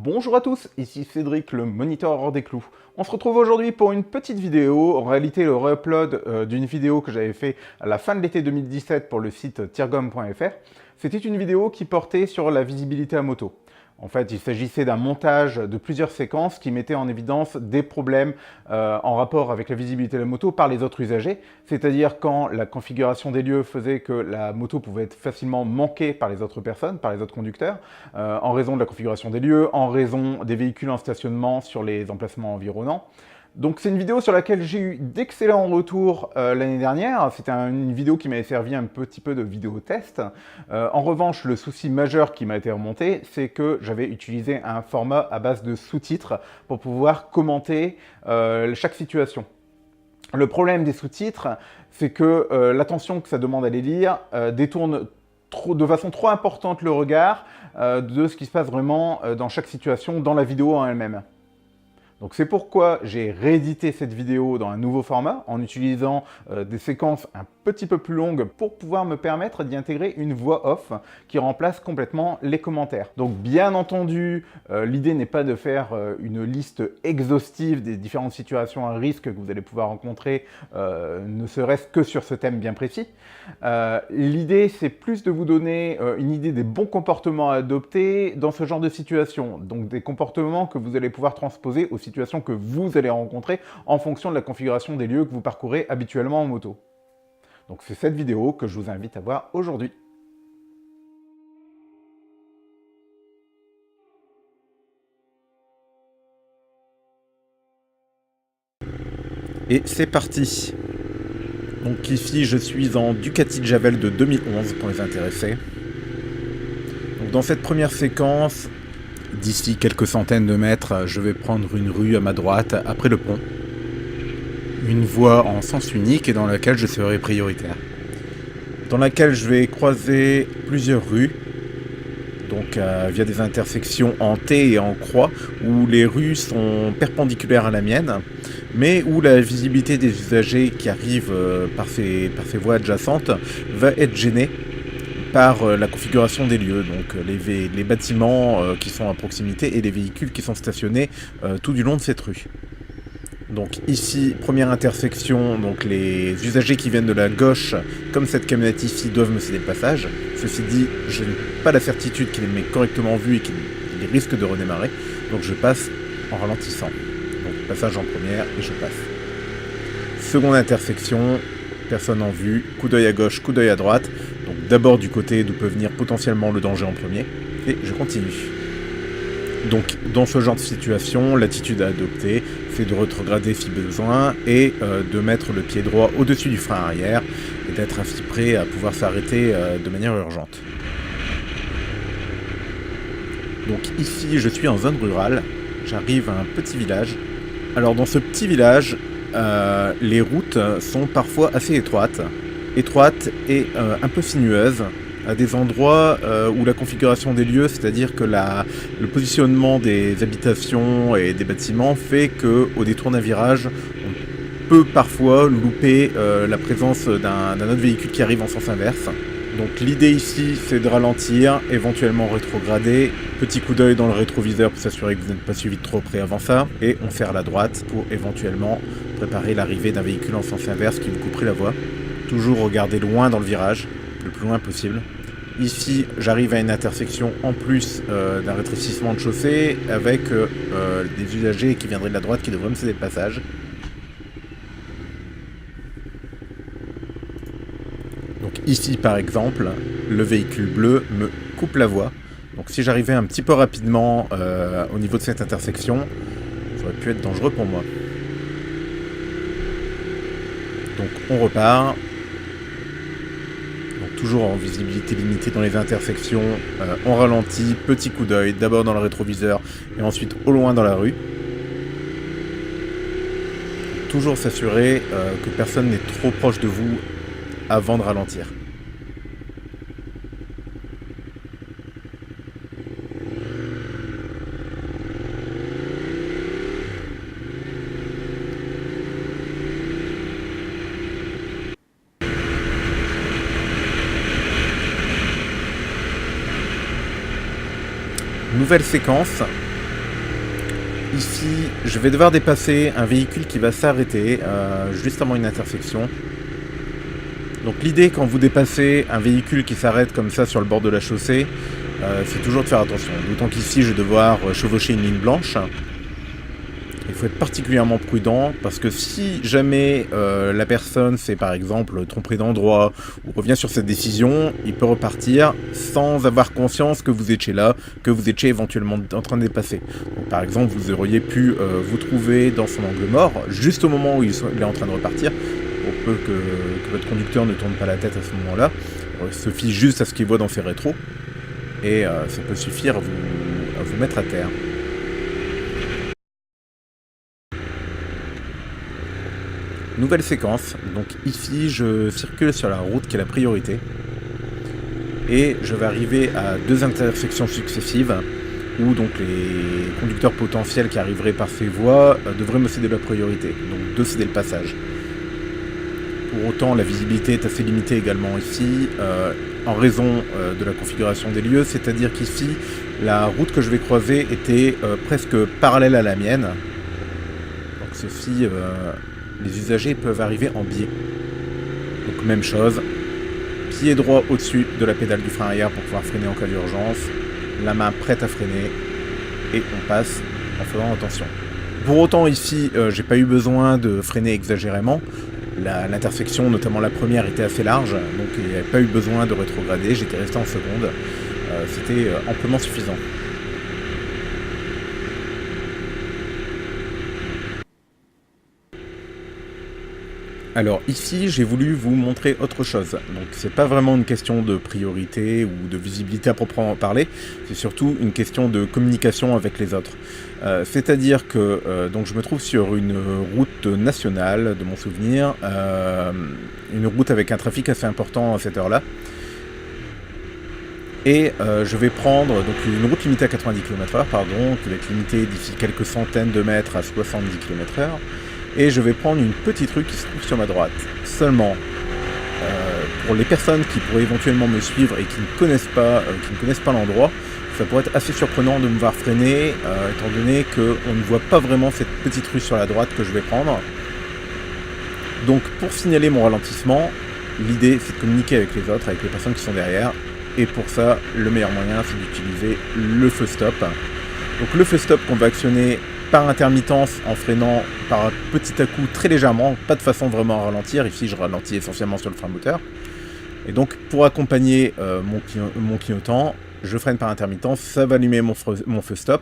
Bonjour à tous, ici Cédric, le moniteur hors des clous. On se retrouve aujourd'hui pour une petite vidéo, en réalité le re-upload d'une vidéo que j'avais fait à la fin de l'été 2017 pour le site tirgom.fr. C'était une vidéo qui portait sur la visibilité à moto. En fait, il s'agissait d'un montage de plusieurs séquences qui mettaient en évidence des problèmes en rapport avec la visibilité de la moto par les autres usagers, c'est-à-dire quand la configuration des lieux faisait que la moto pouvait être facilement manquée par les autres personnes, par les autres conducteurs, en raison de la configuration des lieux, en raison des véhicules en stationnement sur les emplacements environnants. Donc c'est une vidéo sur laquelle j'ai eu d'excellents retours l'année dernière. C'était une vidéo qui m'avait servi un petit peu de vidéo test. En revanche, le souci majeur qui m'a été remonté, c'est que j'avais utilisé un format à base de sous-titres pour pouvoir commenter chaque situation. Le problème des sous-titres, c'est que l'attention que ça demande à les lire détourne de façon trop importante le regard de ce qui se passe vraiment dans chaque situation, dans la vidéo en elle-même. Donc c'est pourquoi j'ai réédité cette vidéo dans un nouveau format en utilisant des séquences un petit peu plus longues pour pouvoir me permettre d'y intégrer une voix off qui remplace complètement les commentaires. Donc bien entendu, l'idée n'est pas de faire une liste exhaustive des différentes situations à risque que vous allez pouvoir rencontrer, ne serait-ce que sur ce thème bien précis. L'idée c'est plus de vous donner une idée des bons comportements à adopter dans ce genre de situation. Donc des comportements que vous allez pouvoir transposer aux situations que vous allez rencontrer en fonction de la configuration des lieux que vous parcourez habituellement en moto. Donc c'est cette vidéo que je vous invite à voir aujourd'hui. Et c'est parti. Donc ici je suis en Ducati Javel de 2011 pour les intéressés. Donc dans cette première séquence, d'ici quelques centaines de mètres, je vais prendre une rue à ma droite après le pont. Une voie en sens unique et dans laquelle je serai prioritaire. Dans laquelle je vais croiser plusieurs rues, donc via des intersections en T et en croix, où les rues sont perpendiculaires à la mienne, mais où la visibilité des usagers qui arrivent par ces voies adjacentes va être gênée par la configuration des lieux, donc les bâtiments qui sont à proximité et les véhicules qui sont stationnés tout du long de cette rue. Donc ici, première intersection, donc les usagers qui viennent de la gauche, comme cette camionnette ici, doivent me céder le passage. Ceci dit, je n'ai pas la certitude qu'il m'ait correctement vu et qu'il risque de redémarrer, donc je passe en ralentissant. Donc passage en première et je passe. Seconde intersection, personne en vue, coup d'œil à gauche, coup d'œil à droite. Donc d'abord du côté d'où peut venir potentiellement le danger en premier, et je continue. Donc dans ce genre de situation, l'attitude à adopter, c'est de rétrograder si besoin et de mettre le pied droit au-dessus du frein arrière et d'être ainsi prêt à pouvoir s'arrêter de manière urgente. Donc ici, je suis en zone rurale, j'arrive à un petit village. Alors dans ce petit village, les routes sont parfois assez étroites et un peu sinueuses, à des endroits où la configuration des lieux, c'est-à-dire que le positionnement des habitations et des bâtiments fait qu'au détour d'un virage, on peut parfois louper la présence d'un autre véhicule qui arrive en sens inverse. Donc l'idée ici, c'est de ralentir, éventuellement rétrograder, petit coup d'œil dans le rétroviseur pour s'assurer que vous n'êtes pas suivi de trop près avant ça, et on ferre à la droite pour éventuellement préparer l'arrivée d'un véhicule en sens inverse qui vous couperait la voie. Toujours regarder loin dans le virage, le plus loin possible. Ici, j'arrive à une intersection en plus d'un rétrécissement de chaussée avec des usagers qui viendraient de la droite qui devraient me céder le passage. Donc ici, par exemple, le véhicule bleu me coupe la voie. Donc si j'arrivais un petit peu rapidement au niveau de cette intersection, ça aurait pu être dangereux pour moi. Donc on repart. Toujours en visibilité limitée dans les intersections, on ralentit, petit coup d'œil, d'abord dans le rétroviseur et ensuite au loin dans la rue. Toujours s'assurer que personne n'est trop proche de vous avant de ralentir. Nouvelle séquence, ici, je vais devoir dépasser un véhicule qui va s'arrêter juste avant une intersection. Donc l'idée quand vous dépassez un véhicule qui s'arrête comme ça sur le bord de la chaussée, c'est toujours de faire attention. D'autant qu'ici, je vais devoir chevaucher une ligne blanche. Il faut être particulièrement prudent parce que si jamais la personne s'est par exemple trompée d'endroit ou revient sur cette décision, il peut repartir sans avoir conscience que vous étiez là, que vous étiez éventuellement en train de dépasser. Donc, par exemple, vous auriez pu vous trouver dans son angle mort juste au moment où il est en train de repartir. Pour peu que votre conducteur ne tourne pas la tête à ce moment-là, il se fie juste à ce qu'il voit dans ses rétros et ça peut suffire à vous mettre à terre. Nouvelle séquence, donc ici je circule sur la route qui est la priorité et je vais arriver à 2 intersections successives où donc les conducteurs potentiels qui arriveraient par ces voies devraient me céder la priorité, donc de céder le passage. Pour autant la visibilité est assez limitée également ici en raison de la configuration des lieux, c'est-à-dire qu'ici la route que je vais croiser était presque parallèle à la mienne, donc ceci... les usagers peuvent arriver en biais. Donc même chose, pied droit au-dessus de la pédale du frein arrière pour pouvoir freiner en cas d'urgence, la main prête à freiner, et on passe en faisant attention. Pour autant ici, j'ai pas eu besoin de freiner exagérément, l'intersection, notamment la première, était assez large, donc il n'y avait pas eu besoin de rétrograder, j'étais resté en seconde, c'était amplement suffisant. Alors ici, j'ai voulu vous montrer autre chose. Donc c'est pas vraiment une question de priorité ou de visibilité à proprement parler, c'est surtout une question de communication avec les autres. C'est-à-dire que donc je me trouve sur une route nationale, de mon souvenir, une route avec un trafic assez important à cette heure-là. Et je vais prendre donc une route limitée à 90 km/h, pardon, qui va être limitée d'ici quelques centaines de mètres à 70 km/h. Et je vais prendre une petite rue qui se trouve sur ma droite. Seulement, pour les personnes qui pourraient éventuellement me suivre et qui ne connaissent pas l'endroit, ça pourrait être assez surprenant de me voir freiner, étant donné qu'on ne voit pas vraiment cette petite rue sur la droite que je vais prendre. Donc pour signaler mon ralentissement, l'idée c'est de communiquer avec les autres, avec les personnes qui sont derrière. Et pour ça, le meilleur moyen c'est d'utiliser le feu stop. Donc le feu stop qu'on va actionner par intermittence en freinant par petit à coup très légèrement, pas de façon vraiment à ralentir. Ici je ralentis essentiellement sur le frein moteur. Et donc pour accompagner mon clignotant, je freine par intermittence, ça va allumer mon feu stop.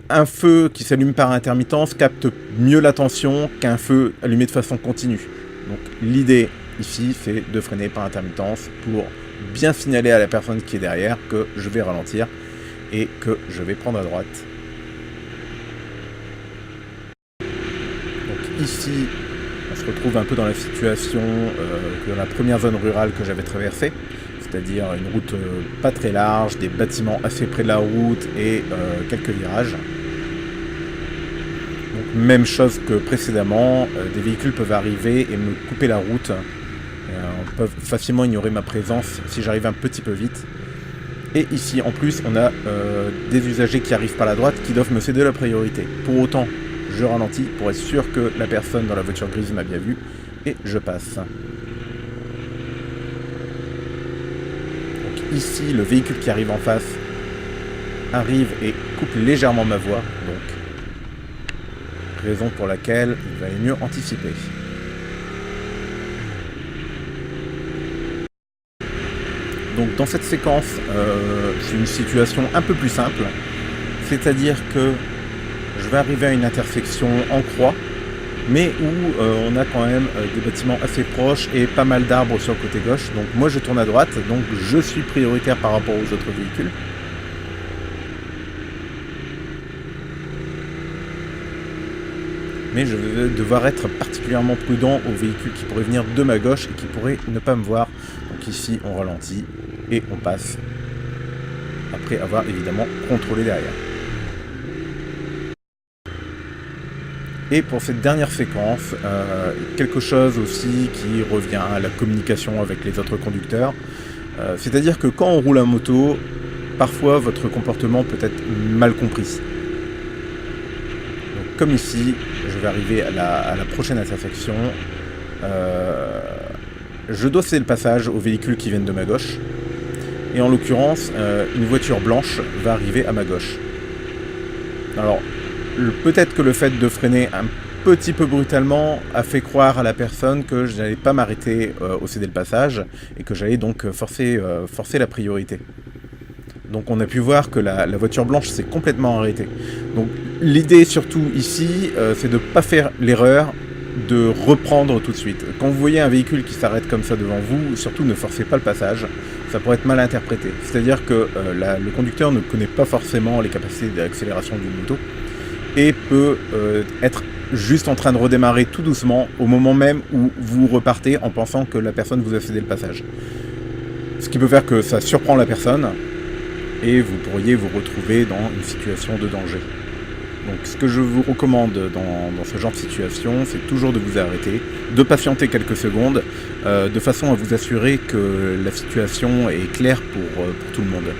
Un feu qui s'allume par intermittence capte mieux l'attention qu'un feu allumé de façon continue. Donc l'idée ici c'est de freiner par intermittence pour bien signaler à la personne qui est derrière que je vais ralentir et que je vais prendre à droite. Ici, on se retrouve un peu dans la situation que dans la première zone rurale que j'avais traversée, c'est-à-dire une route pas très large, des bâtiments assez près de la route et quelques virages. Donc, même chose que précédemment, des véhicules peuvent arriver et me couper la route. On peut facilement ignorer ma présence si j'arrive un petit peu vite. Et ici, en plus, on a des usagers qui arrivent par la droite qui doivent me céder la priorité. Pour autant, je ralentis pour être sûr que la personne dans la voiture grise m'a bien vu et je passe. Donc ici, le véhicule qui arrive en face arrive et coupe légèrement ma voie, donc raison pour laquelle il valait mieux anticiper. Donc dans cette séquence, c'est une situation un peu plus simple, c'est-à-dire que je vais arriver à une intersection en croix, mais où on a quand même des bâtiments assez proches et pas mal d'arbres sur le côté gauche. Donc moi je tourne à droite, donc je suis prioritaire par rapport aux autres véhicules. Mais je vais devoir être particulièrement prudent aux véhicules qui pourraient venir de ma gauche et qui pourraient ne pas me voir. Donc ici on ralentit et on passe, après avoir évidemment contrôlé derrière. Et pour cette dernière séquence, quelque chose aussi qui revient à la communication avec les autres conducteurs. C'est-à-dire que quand on roule à moto, parfois votre comportement peut être mal compris. comme ici, je vais arriver à la prochaine intersection. Je dois céder le passage aux véhicules qui viennent de ma gauche. Et en l'occurrence, une voiture blanche va arriver à ma gauche. Alors, peut-être que le fait de freiner un petit peu brutalement a fait croire à la personne que je n'allais pas m'arrêter au céder le passage et que j'allais donc forcer la priorité. Donc on a pu voir que la voiture blanche s'est complètement arrêtée. Donc l'idée surtout ici, c'est de ne pas faire l'erreur de reprendre tout de suite. Quand vous voyez un véhicule qui s'arrête comme ça devant vous, surtout ne forcez pas le passage, ça pourrait être mal interprété. C'est-à-dire que le conducteur ne connaît pas forcément les capacités d'accélération d'une moto et peut être juste en train de redémarrer tout doucement au moment même où vous repartez en pensant que la personne vous a cédé le passage. Ce qui peut faire que ça surprend la personne et vous pourriez vous retrouver dans une situation de danger. Donc ce que je vous recommande dans ce genre de situation, c'est toujours de vous arrêter, de patienter quelques secondes, de façon à vous assurer que la situation est claire pour tout le monde.